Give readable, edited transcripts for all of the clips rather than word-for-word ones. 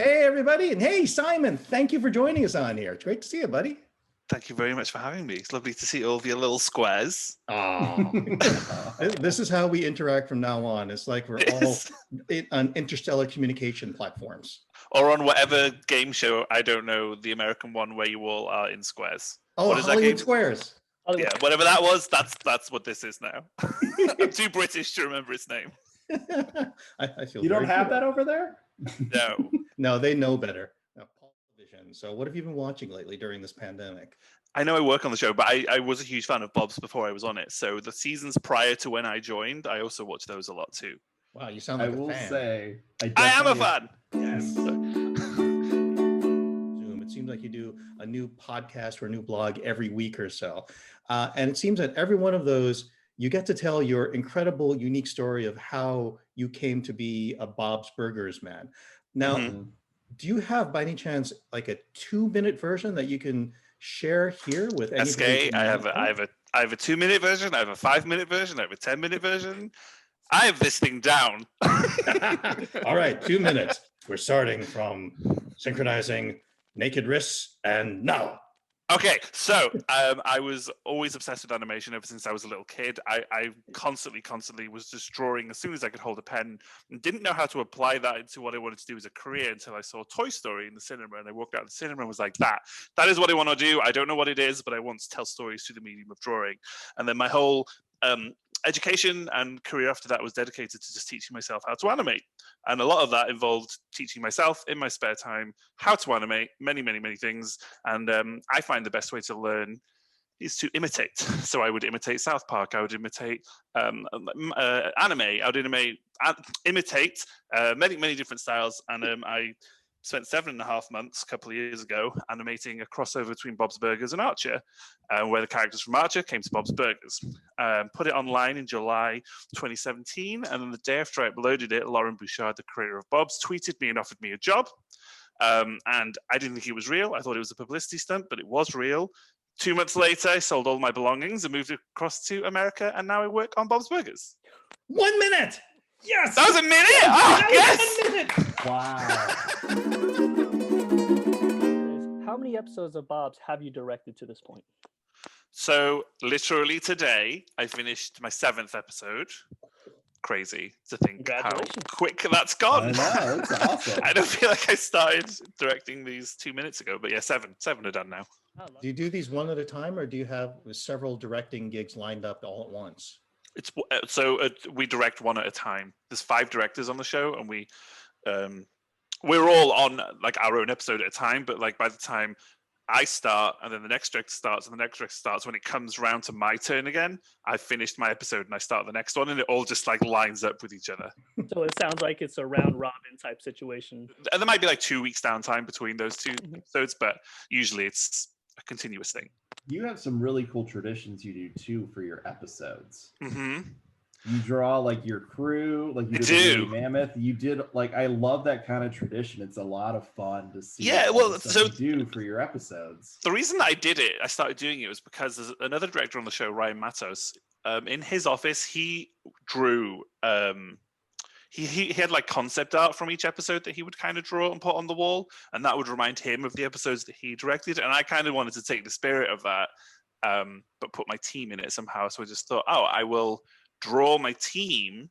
Hey, everybody. And hey, Simon, thank you for joining us on here. It's great to see you, buddy. Thank you very much for having me. It's lovely to see all of your little squares. Oh, this is how we interact from now on. It's like we're all on interstellar communication platforms. Or on whatever game show, I don't know, the American one where you all are in squares. Oh, what is Hollywood that game? Squares. Yeah, whatever that was, that's what this is now. I'm too British to remember its name. I feel you don't have that over there? No. No, they know better. Vision. So what have you been watching lately during this pandemic? I know I work on the show, but I was a huge fan of Bob's before I was on it. So the seasons prior to when I joined, I also watched those a lot too. Wow, you sound like a fan. I will say, I am a fan. Yes. It seems like you do a new podcast or a new blog every week or so. And it seems that every one of those, you get to tell your incredible, unique story of how you came to be a Bob's Burgers man. Now, do you have, by any chance, like a 2-minute version that you can share here with anybody? SK, I have a 2-minute version, I have a 5-minute version, I have a 10-minute version. I have this thing down. All right, 2 minutes. We're starting from synchronizing naked wrists and now. Okay, so I was always obsessed with animation ever since I was a little kid. I constantly was just drawing as soon as I could hold a pen, and didn't know how to apply that into what I wanted to do as a career until I saw Toy Story in the cinema, and I walked out of the cinema and was like, that is what I want to do. I don't know what it is, but I want to tell stories through the medium of drawing. And then my whole education and career after that was dedicated to just teaching myself how to animate. And a lot of that involved teaching myself in my spare time how to animate many things. And I find the best way to learn is to imitate. So I would imitate South Park. I would imitate anime. I would imitate many different styles. And I spent 7.5 months a couple of years ago animating a crossover between Bob's Burgers and Archer, where the characters from Archer came to Bob's Burgers. Put it online in July 2017, and then the day after I uploaded it, Lauren Bouchard, the creator of Bob's, tweeted me and offered me a job. And I didn't think it was real. I thought it was a publicity stunt, but it was real. 2 months later, I sold all my belongings and moved across to America, and now I work on Bob's Burgers. 1 minute! Yes! That was a minute! Oh, yes! 1 minute! Wow. How many episodes of Bob's have you directed to this point? So literally today, I finished my 7th episode. Crazy to think how quick that's gone. I know, that's awesome. I don't feel like I started directing these 2 minutes ago, but yeah, seven are done now. Do you do these one at a time, or do you have several directing gigs lined up all at once? We direct one at a time. There's 5 directors on the show, and we're all on like our own episode at a time. But like by the time I start, and then the next director starts, and the next director starts, when it comes around to my turn again, I've finished my episode and I start the next one, and it all just like lines up with each other. So it sounds like it's a round robin type situation. And there might be like 2 weeks downtime between those 2 episodes, but usually it's a continuous thing. You have some really cool traditions you do too for your episodes. Mm-hmm. You draw like your crew, like you did the Mammoth. You did like, I love that kind of tradition. It's a lot of fun to see. Yeah, well, so you do for your episodes. The reason I started doing it was because there's another director on the show, Ryan Matos. In his office, he drew. He had like concept art from each episode that he would kind of draw and put on the wall, and that would remind him of the episodes that he directed. And I kind of wanted to take the spirit of that, but put my team in it somehow. So I just thought, I will draw my team,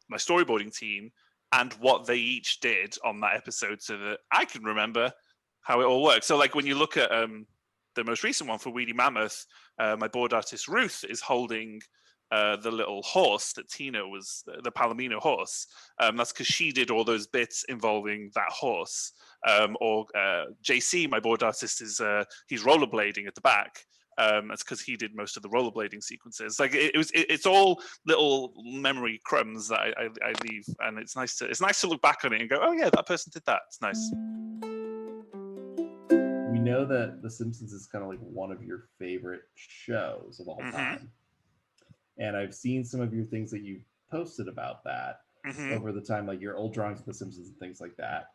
my storyboarding team, and what they each did on that episode so that I can remember how it all works. So like when you look at the most recent one for Weedy Mammoth, my board artist Ruth is holding the little horse that Tina was, the Palomino horse. That's because she did all those bits involving that horse. Or JC, my board artist, is he's rollerblading at the back. That's because he did most of the rollerblading sequences. Like it's all little memory crumbs that I leave, and it's nice to look back on it and go, oh yeah, that person did that. It's nice. We know that The Simpsons is kind of like one of your favorite shows of all time, and I've seen some of your things that you posted about that over the time, like your old drawings of The Simpsons and things like that.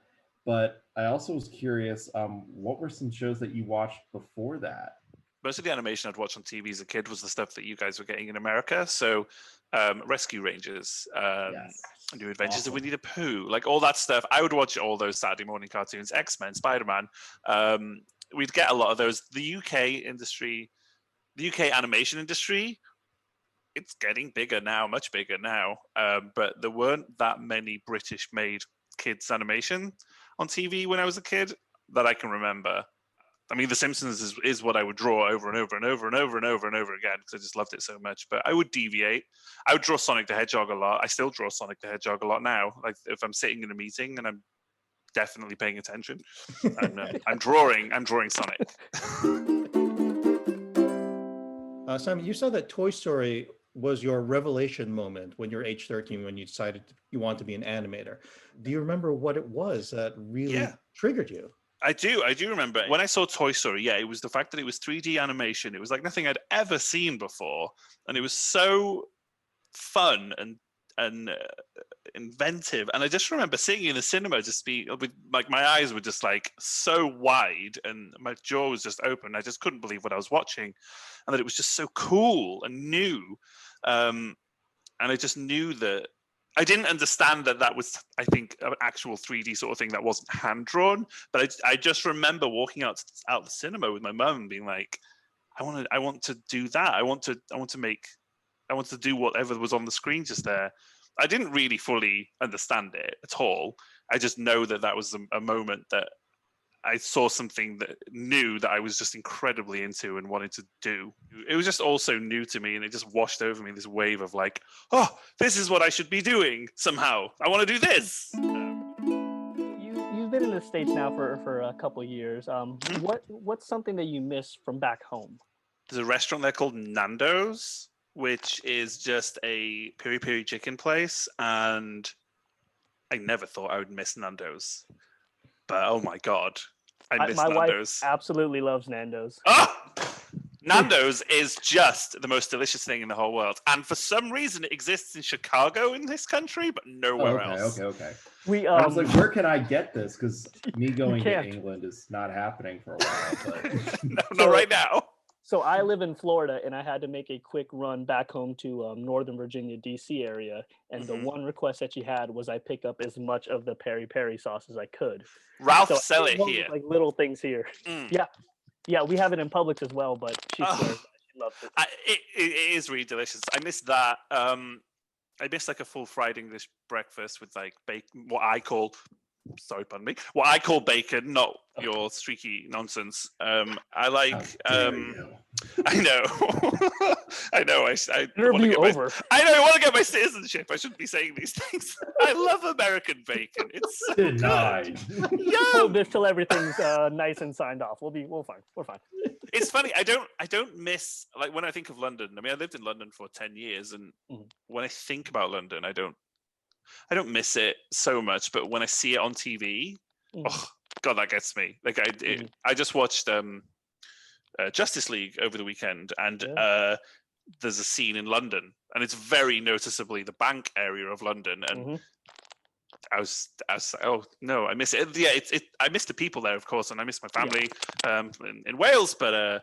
But I also was curious, what were some shows that you watched before that? Most of the animation I'd watched on TV as a kid was the stuff that you guys were getting in America. So Rescue Rangers, New Adventures Awesome. of Winnie the Pooh, like all that stuff. I would watch all those Saturday morning cartoons. X-Men, Spider-Man. We'd get a lot of those. The UK animation industry, it's getting bigger now, much bigger now. But there weren't that many British-made kids animation on TV when I was a kid that I can remember. I mean, The Simpsons is what I would draw over and over and over and over and over and over again because I just loved it so much. But I would deviate. I would draw Sonic the Hedgehog a lot. I still draw Sonic the Hedgehog a lot now. Like if I'm sitting in a meeting and I'm definitely paying attention, I'm drawing Sonic. Simon, you said that Toy Story was your revelation moment when you're age 13 when you decided you want to be an animator. Do you remember what it was that really triggered you? I do remember when I saw Toy Story. Yeah, it was the fact that it was 3D animation. It was like nothing I'd ever seen before, and it was so fun and inventive. And I just remember sitting in the cinema, just with like my eyes were just like so wide, and my jaw was just open. I just couldn't believe what I was watching, and that it was just so cool and new. And I just knew that. I didn't understand that was, I think, an actual 3D sort of thing that wasn't hand drawn. But I just remember walking out the cinema with my mum and being like, I want to do that. I want to do whatever was on the screen just there. I didn't really fully understand it at all. I just know that was a moment that I saw something that new that I was just incredibly into and wanted to do. It was just all so new to me, and it just washed over me, this wave of like, oh, this is what I should be doing somehow. I want to do this. You've been in the States now for a couple of years. What's something that you miss from back home? There's a restaurant there called Nando's, which is just a peri-peri chicken place, and I never thought I would miss Nando's. But oh my god, I miss my Nando's. Wife absolutely loves Nando's. Oh! Nando's is just the most delicious thing in the whole world, and for some reason it exists in Chicago in this country, but nowhere else. Okay. I was like, where can I get this? Because me going to can't. England is not happening for a while. But... no, not right now. So I live in Florida, and I had to make a quick run back home to Northern Virginia, D.C. area. And the one request that she had was I pick up as much of the peri-peri sauce as I could. Ralph, so sell it here. Like little things here. Yeah, we have it in Publix as well, but she swears she loves it. It is really delicious. I miss that. I miss like a full fried English breakfast with like bacon, what I call bacon, not your streaky nonsense. I like. I know. I know. I want to get my citizenship. I shouldn't be saying these things. I love American bacon. It's so denied. Good. Hold this till everything's nice and signed off. We're fine. It's funny. I don't miss, like, when I think of London. I mean, I lived in London for 10 years, and when I think about London, I don't miss it so much. But when I see it on TV, oh god, that gets me. Like I just watched Justice League over the weekend, and there's a scene in London, and it's very noticeably the bank area of London, and I was like, oh no, I miss it. Yeah, I miss the people there, of course, and I miss my family in Wales, but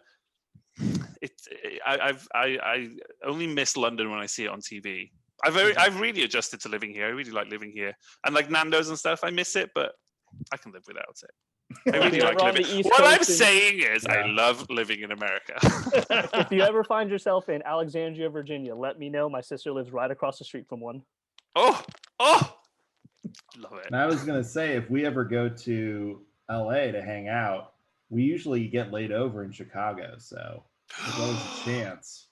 I only miss London when I see it on TV. I've really adjusted to living here. I really like living here, and like Nando's and stuff. I miss it, but I can live without it. I really like living. What I'm saying is, I love living in America. If you ever find yourself in Alexandria, Virginia, let me know. My sister lives right across the street from one. Oh, love it. And I was gonna say, if we ever go to LA to hang out, we usually get laid over in Chicago, so there's always a chance.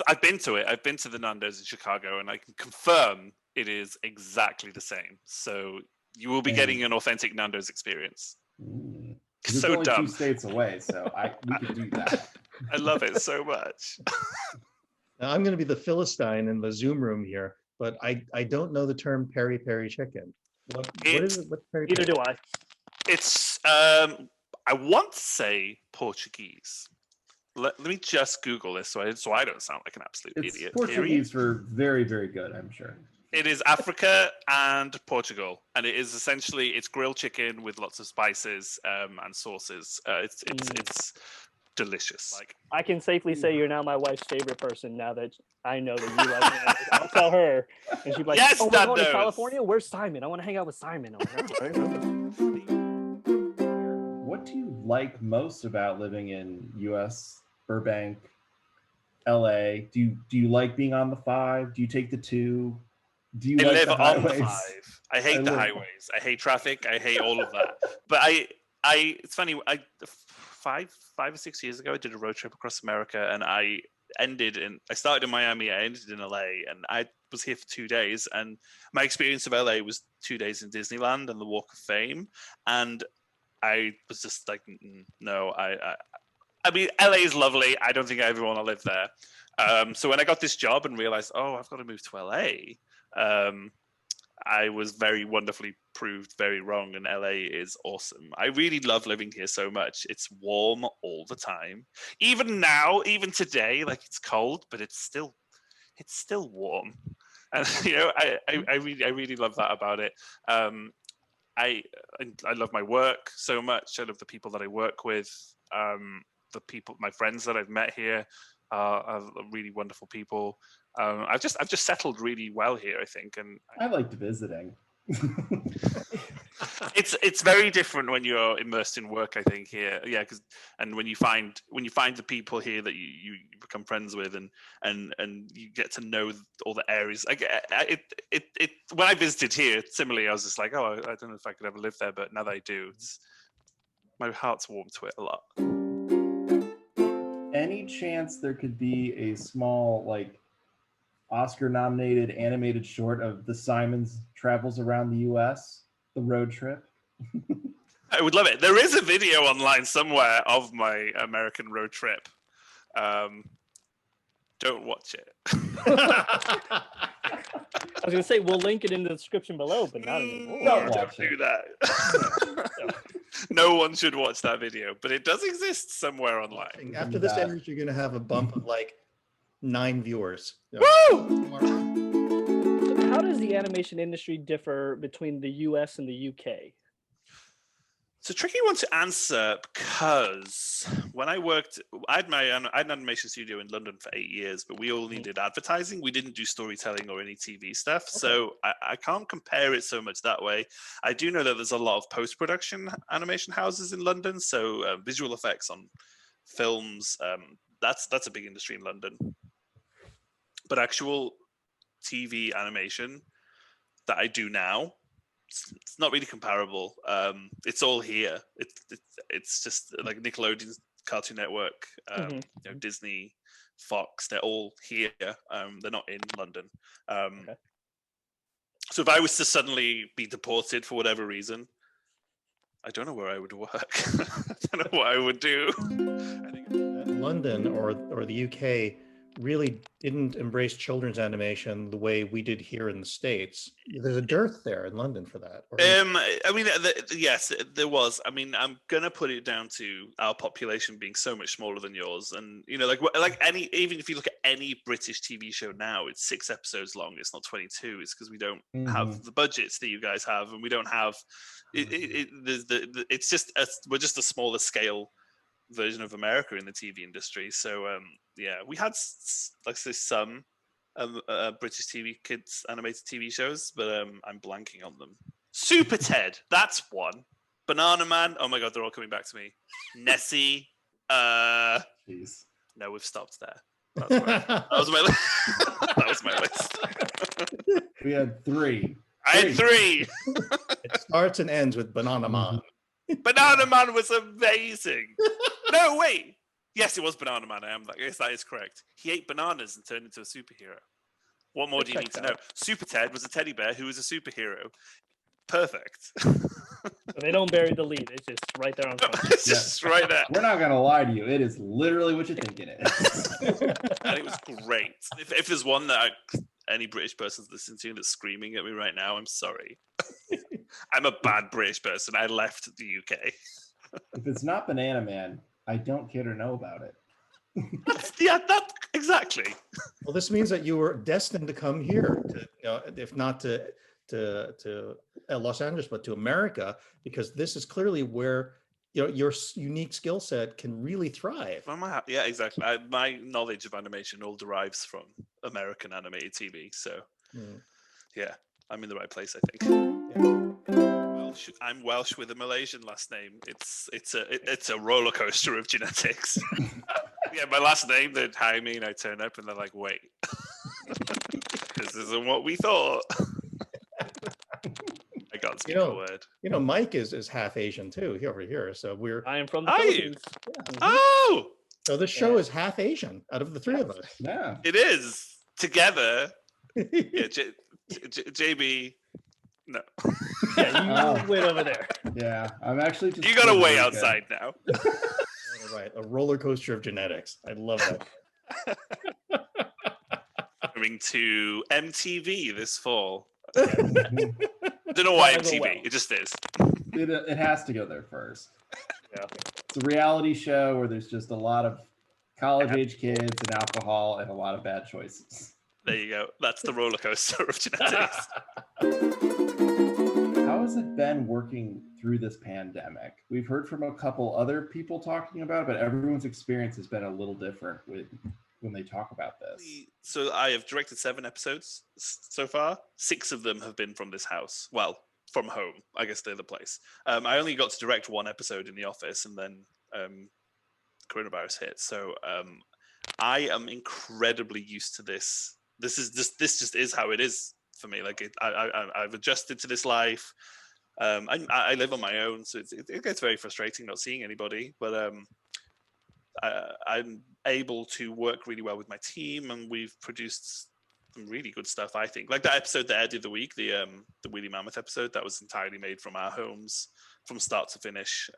I've been to it. I've been to the Nando's in Chicago, and I can confirm it is exactly the same. So you will be getting an authentic Nando's experience. It's so only dumb. 2 states away, so we can do that. I love it so much. Now, I'm going to be the Philistine in the Zoom room here, but I don't know the term peri-peri chicken. What is it? What's peri-peri? Neither do I. It's I want to say Portuguese. Let me just Google this so I don't sound like an absolute idiot. Portuguese for very, very good, I'm sure. It is Africa and Portugal, and it is essentially, it's grilled chicken with lots of spices and sauces. It's delicious. Like, I can safely say you're now my wife's favorite person now that I know that you like anime. I'll tell her, and she'll be like, Yes, "Oh, we're Dad going to knows. California? Where's Simon? I want to hang out with Simon." I'm like, "All right." What do you like most about living in U.S. Burbank, LA? Do you like being on the 5? Do you take the 2? Do you I like live the on the highways? 5. I hate the highways. I hate traffic. I hate all of that. But it's funny. 5 or 6 years ago, I did a road trip across America, and I started in Miami. I ended in LA, and I was here for 2 days. And my experience of LA was 2 days in Disneyland and the Walk of Fame, and I was just like, no. I mean, LA is lovely. I don't think I ever want to live there. So when I got this job and realized, oh, I've got to move to LA, I was very wonderfully proved very wrong, and LA is awesome. I really love living here so much. It's warm all the time. Even now, even today, like it's cold, but it's still warm. And I really love that about it. I love my work so much. I love the people that I work with. My friends that I've met here are really wonderful people. I've just settled really well here, I think, and I liked visiting. it's very different when you're immersed in work, I think, here. Yeah, and when you find the people here that you become friends with, and you get to know all the areas. Like when I visited here, similarly, I was just like, oh, I don't know if I could ever live there, but now that I do, my heart's warmed to it a lot. Any chance there could be a small, like, Oscar-nominated animated short of the Simons travels around the U.S., the road trip? I would love it. There is a video online somewhere of my American road trip. Don't watch it. I was gonna say we'll link it in the description below, but not anymore. Don't do that. No one should watch that video, but it does exist somewhere online. After this ends, you're gonna have a bump of like 9 viewers. Woo! How does the animation industry differ between the US and the UK? It's a tricky one to answer because when I had an animation studio in London for 8 years, but we only did advertising. We didn't do storytelling or any TV stuff. Okay. So I can't compare it so much that way. I do know that there's a lot of post-production animation houses in London. So visual effects on films, that's a big industry in London. But actual TV animation that I do now, it's not really comparable. It's all here. It's just like Nickelodeon's Cartoon Network, Disney, Fox. They're all here. They're not in London. Okay. So if I was to suddenly be deported for whatever reason, I don't know where I would work. I don't know what I would do. I think London or the UK really didn't embrace children's animation the way we did here in the States. There's a dearth there in London for that. I mean, yes, there was. I mean, I'm gonna put it down to our population being so much smaller than yours, and even if you look at any British TV show now, it's 6 episodes long. It's not 22. It's because we don't have the budgets that you guys have, and we don't have. It's just we're just a smaller scale version of America in the TV industry. So we had, like I say, some British kids animated TV shows, but I'm blanking on them. Super Ted, that's one. Banana Man, oh my god, they're all coming back to me. Nessie, Jeez. No, we've stopped there. That was my list. That was my list. We had 3. I had 3. It starts and ends with Banana Man. Banana Man was amazing. No, wait. Yes, it was Banana Man. Yes, that is correct. He ate bananas and turned into a superhero. What more do you need to know? Super Ted was a teddy bear who was a superhero. Perfect. They don't bury the lead. It's just right there on front. It's just right there. We're not going to lie to you. It is literally what you think it is. And it was great. If there's one that any British person's listening to that's screaming at me right now, I'm sorry. I'm a bad British person. I left the UK. If it's not Banana Man, I don't care to know about it. Exactly. Well, this means that you were destined to come here, if not to Los Angeles, but to America, because this is clearly where your unique skill set can really thrive. Yeah, exactly. My knowledge of animation all derives from American animated TV. So, yeah, I'm in the right place, I think. I'm Welsh with a Malaysian last name. It's a roller coaster of genetics. Yeah, my last name, they'd hire me and I turn up and they're like, wait, this isn't what we thought. I can't speak a word. Mike is half Asian too, over here. So I am from the Philippines. Yeah. Oh! So this show is half Asian out of the three of us. Yeah. It is. Together. Yeah, JB. No. Yeah, you wait over there. Yeah, I'm actually just. You gotta wait outside now. Right, a roller coaster of genetics. I love that. Coming to MTV this fall. I don't know why MTV. Well. It just is. It has to go there first. Yeah. It's a reality show where there's just a lot of college-age kids and alcohol and a lot of bad choices. There you go. That's the roller coaster of genetics. How has it been working through this pandemic? We've heard from a couple other people talking about it, but everyone's experience has been a little different when they talk about this. So I have directed 7 episodes so far. 6 of them have been from this house. Well, from home, I guess they're the place. I only got to direct 1 episode in the office, and then coronavirus hit. So I am incredibly used to this. This just is how it is for me. Like I've adjusted to this life. I live on my own, so it gets very frustrating not seeing anybody. But I'm able to work really well with my team, and we've produced some really good stuff, I think. Like that episode that I did the week, the Wheelie Mammoth episode, that was entirely made from our homes, from start to finish.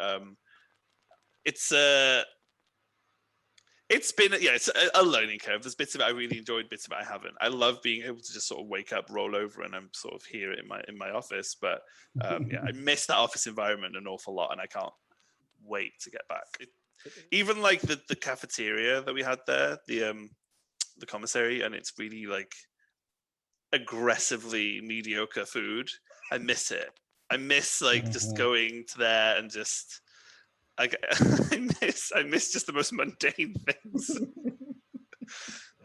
It's been it's a learning curve. There's bits of it I really enjoyed, bits of it I haven't. I love being able to just sort of wake up, roll over, and I'm sort of here in my office. But I miss that office environment an awful lot, and I can't wait to get back. Even like the cafeteria that we had there, the commissary, and it's really like aggressively mediocre food. I miss it. I miss like just going to there and just. I miss just the most mundane things.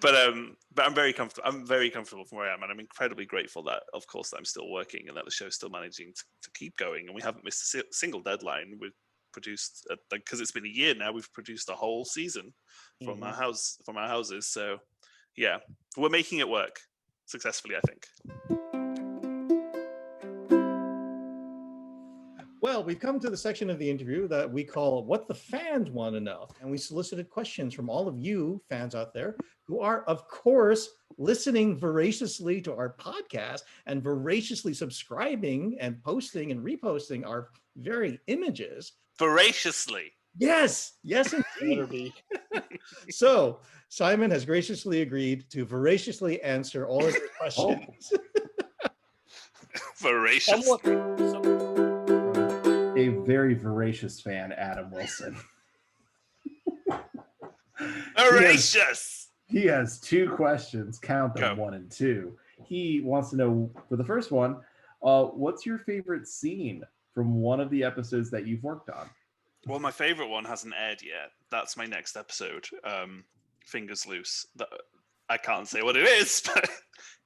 but I'm very comfortable. I'm very comfortable from where I am, and I'm incredibly grateful that, of course, I'm still working and that the show's still managing to keep going. And we haven't missed a single deadline. We've produced because it's been a year now. We've produced a whole season from our houses. So yeah, we're making it work successfully, I think. Well, we've come to the section of the interview that we call What the Fans Want to Know. And we solicited questions from all of you fans out there who are, of course, listening voraciously to our podcast and voraciously subscribing and posting and reposting our very images. Voraciously. Yes, indeed. So Simon has graciously agreed to voraciously answer all of your questions. Voracious. A very voracious fan, Adam Wilson. Voracious! He has 2 questions. Count them, 1 and 2. He wants to know, for the first one, what's your favorite scene from one of the episodes that you've worked on? Well, my favorite one hasn't aired yet. That's my next episode. Fingers Loose. I can't say what it is, but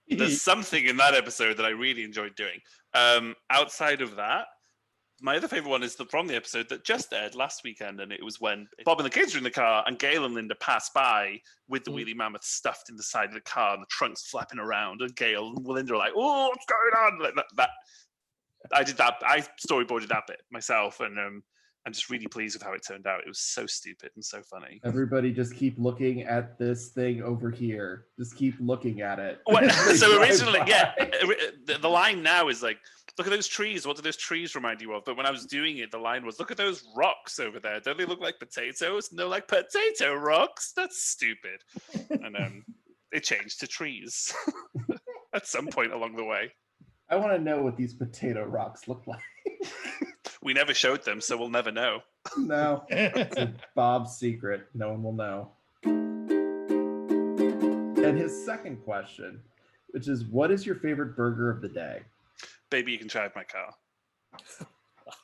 there's something in that episode that I really enjoyed doing. Outside of that, my other favorite one is from the episode that just aired last weekend, and it was when Bob and the kids are in the car and Gail and Linda pass by with the Wheelie Mammoth stuffed in the side of the car and the trunks flapping around, and Gail and Linda are like, "Oh, what's going on?" Like that. I did that. I storyboarded that bit myself, and I'm just really pleased with how it turned out. It was so stupid and so funny. Everybody just keep looking at this thing over here. Just keep looking at it. So originally, the line now is like, look at those trees. What do those trees remind you of? But when I was doing it, the line was, look at those rocks over there. Don't they look like potatoes? No, like potato rocks. That's stupid. And it changed to trees at some point along the way. I want to know what these potato rocks look like. We never showed them, so we'll never know. No, it's a Bob's secret. No one will know. And his second question, which is, what is your favorite burger of the day? Baby, you can drive my car.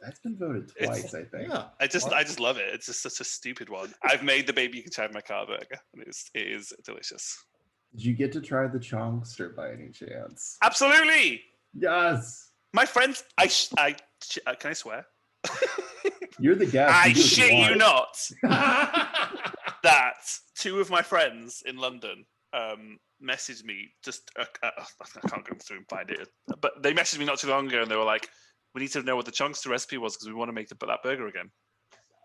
That's been voted twice, I think. Yeah. I just love it. It's just such a stupid one. I've made the baby you can try my car burger, and it is delicious. Did you get to try the Chongster by any chance? Absolutely. Yes. My friends, can I swear? You're the guest. I You do what shit you want. not that two of my friends in London messaged me just I can't go through and find it, but they messaged me not too long ago and they were like, we need to know what the Chongster recipe was because we want to make that burger again.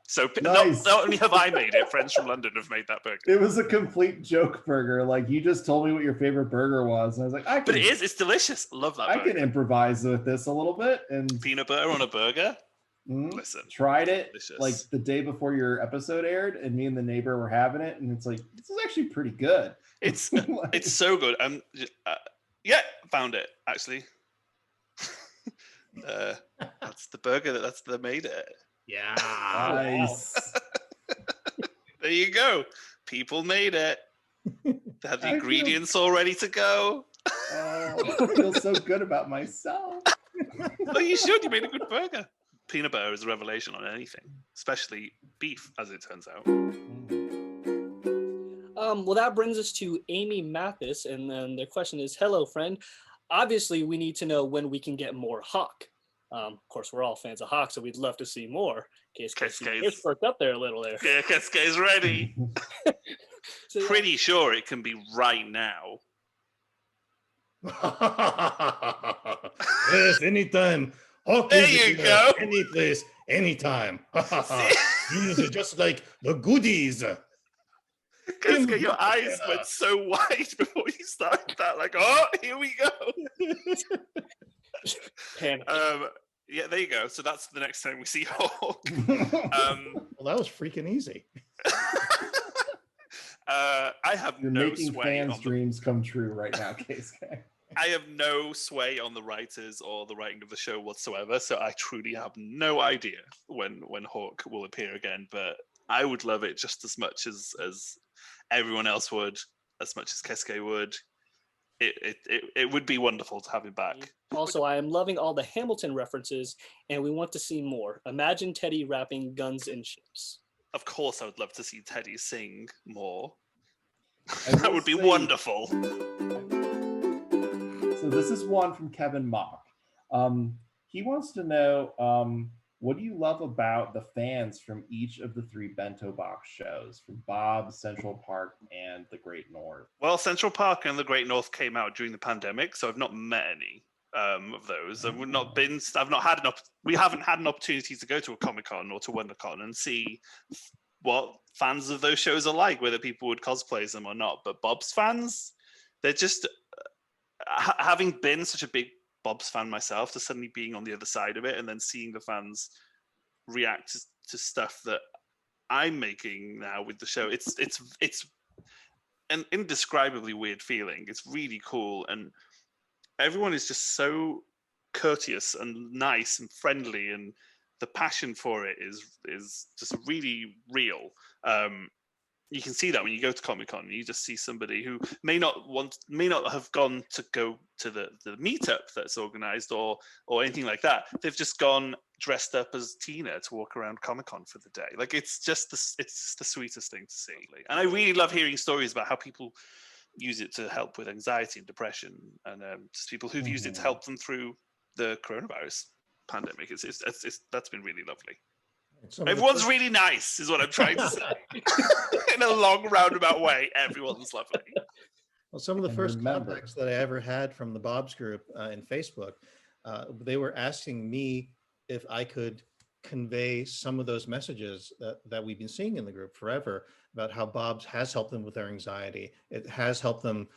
So Nice. not only have I made it, friends from London have made that burger. It was a complete joke burger. Like, you just told me what your favorite burger was, and I was like, But it's delicious. Love that burger. I can improvise with this a little bit. And Peanut butter on a burger. Listen, tried it delicious. like the day before your episode aired, and me and the neighbor were having it, and it's like, this is actually pretty good. It's so good. Found it actually. That's the burger that made it. Yeah. Nice. There you go. People made it. They had the ingredients all ready to go. Oh, I feel so good about myself. Well, you should. You made a good burger. Peanut butter is a revelation on anything, especially beef, as it turns out. Well, that brings us to Amy Mathis, and then their question is, hello, friend. Obviously, we need to know when we can get more Hawk. Of course, we're all fans of Hawk, so we'd love to see more. Keisuke's perked up there a little there. Yeah, Keisuke's ready. So, yeah. Pretty sure it can be right now. Yes, anytime. There you go. Any place, anytime. Use it just like the goodies. Keisuke, your eyes went so wide before you started that. Like, oh, here we go. Yeah, there you go. So that's the next time we see Hawk. Well, that was freaking easy. I have You're no making sway fans' on dreams come true right now, Keisuke. I have no sway on the writers or the writing of the show whatsoever, so I truly have no idea when Hawk will appear again. But I would love it just as much as everyone else would, as much as Keisuke would. It would be wonderful to have him back. Also, I am loving all the Hamilton references, and we want to see more. Imagine Teddy rapping Guns and Ships. Of course, I would love to see Teddy sing more. I That will would be say- wonderful. So this is one from Kevin Mock. He wants to know, what do you love about the fans from each of the 3 Bento Box shows, from Bob's, Central Park, and The Great North? Well, Central Park and The Great North came out during the pandemic, so I've not met any of those. We haven't had an opportunity to go to a Comic-Con or to WonderCon and see what fans of those shows are like, whether people would cosplay them or not. But Bob's fans, they're just having been such a big Bob's fan myself, to suddenly being on the other side of it and then seeing the fans react to stuff that I'm making now with the show. It's an indescribably weird feeling. It's really cool, and everyone is just so courteous and nice and friendly, and the passion for it is just really real. You can see that when you go to Comic-Con, you just see somebody who may not have gone to go to the meetup that's organized or anything like that. They've just gone dressed up as Tina to walk around Comic-Con for the day. Like, it's just the sweetest thing to see. And I really love hearing stories about how people use it to help with anxiety and depression, and just people who've used it to help them through the coronavirus pandemic. That's been really lovely. Everyone's really nice, is what I'm trying to say. In a long roundabout way, everyone's lovely. Well, some of the first contacts that I ever had from the Bob's group in Facebook, they were asking me if I could convey some of those messages that we've been seeing in the group forever about how Bob's has helped them with their anxiety. It has helped them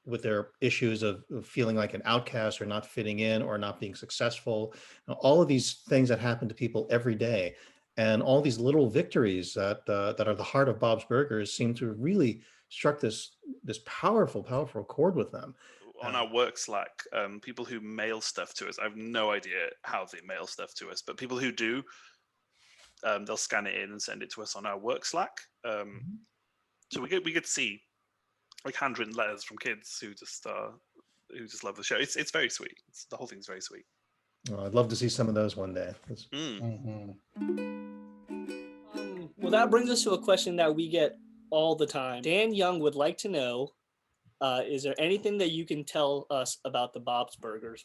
with their issues of feeling like an outcast or not fitting in or not being successful. All of these things that happen to people every day, and all these little victories that are the heart of Bob's Burgers seem to have really struck this powerful chord with them. On our work Slack, people who mail stuff to us, I have no idea how they mail stuff to us, but people who do, they'll scan it in and send it to us on our work Slack. So we get to see like handwritten letters from kids who just love the show. It's very sweet. The whole thing's very sweet. Oh, I'd love to see some of those one day. Well, that brings us to a question that we get all the time. Dan Young would like to know, is there anything that you can tell us about the Bob's Burgers?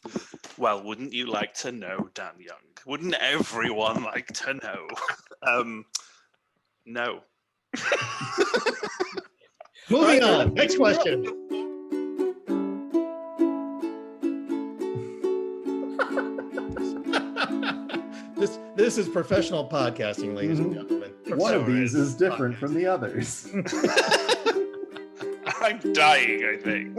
Well, wouldn't you like to know, Dan Young? Wouldn't everyone like to know? No. Moving on. Next question. This is professional podcasting, ladies and gentlemen. One of these is different from the others. I'm dying, I think.